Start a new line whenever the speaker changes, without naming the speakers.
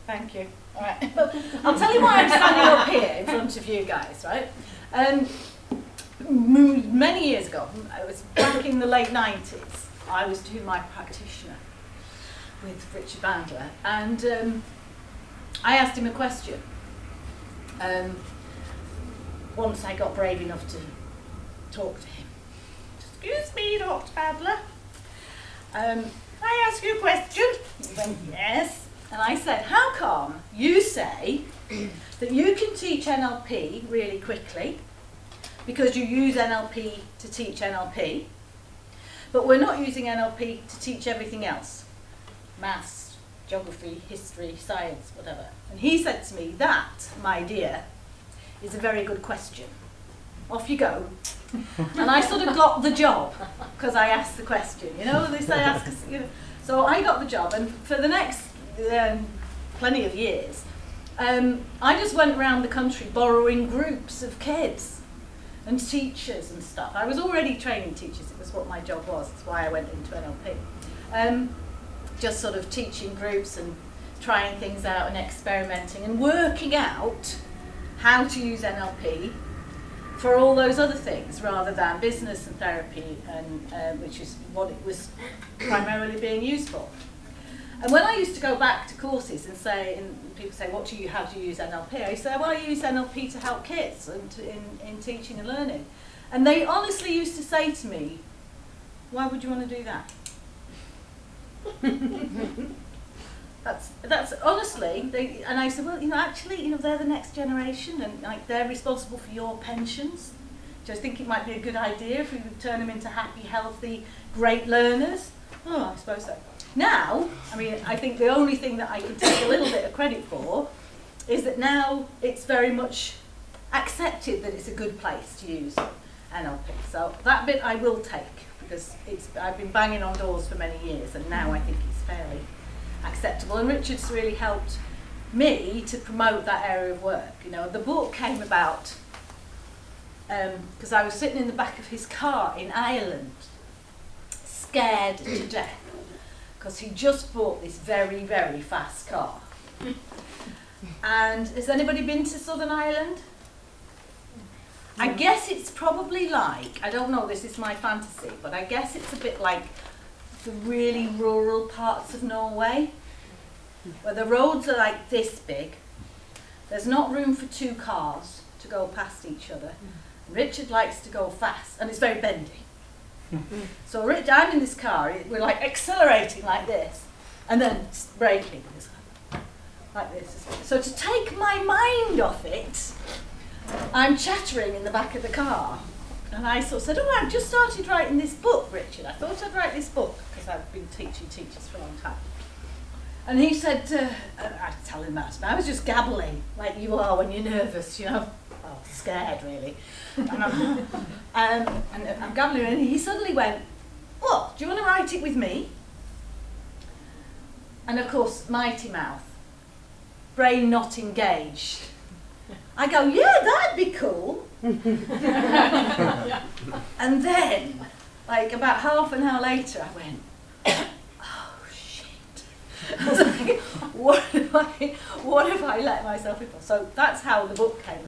Thank you. All right. I'll tell you why I'm standing up here in front of you guys, right? Many years ago, I was back in the late 90s, I was doing my practitioner with Richard Bandler, and I asked him a question. Once I got brave enough to talk to him. Excuse me, Dr. Bandler. Can I ask you a question? He went, yes. And I said, how come you say that you can teach NLP really quickly because you use NLP to teach NLP, but we're not using NLP to teach everything else? Maths, geography, history, science, whatever. And he said to me, that, my dear, is a very good question. Off you go. And I sort of got the job because I asked the question. You know, they say ask us, you know. So I got the job, and for the next plenty of years, I just went around the country borrowing groups of kids and teachers and stuff. I was already training teachers. It was what my job was. That's why I went into NLP. Just sort of teaching groups and trying things out and experimenting and working out how to use NLP for all those other things rather than business and therapy, and which is what it was primarily being used for. And when I used to go back to courses and say, and people say, how do you use NLP? I say, well, I use NLP to help kids and in teaching and learning. And they honestly used to say to me, why would you want to do that? That's honestly, and I said, well, you know, actually, you know, they're the next generation, and like they're responsible for your pensions. Do you think it might be a good idea if we would turn them into happy, healthy, great learners? Oh, I suppose so. Now, I mean, I think the only thing that I can take a little bit of credit for is that now it's very much accepted that it's a good place to use NLP. So that bit I will take, because I've been banging on doors for many years, and now I think it's fairly acceptable. And Richard's really helped me to promote that area of work. You know, the book came about because I was sitting in the back of his car in Ireland, scared to death, because he just bought this very, very fast car. And has anybody been to Southern Ireland? I guess it's probably like, I don't know, this is my fantasy, but I guess it's a bit like the really rural parts of Norway, where the roads are like this big, there's not room for two cars to go past each other. Richard likes to go fast, and it's very bendy. So I'm in this car, we're like accelerating like this, and then braking like this. So to take my mind off it, I'm chattering in the back of the car. And I sort of said, oh, I've just started writing this book, Richard. I thought I'd write this book, because I've been teaching teachers for a long time. And he said, I tell him that, but I was just gabbling, like you are when you're nervous, you know. Oh, scared, really. And I'm gabbling, and he suddenly went, what, do you want to write it with me? And of course, mighty mouth, brain not engaged. I go, yeah, that'd be cool. And then, like about half an hour later, I went, oh shit. I was like, what have I let myself in for? So that's how the book came.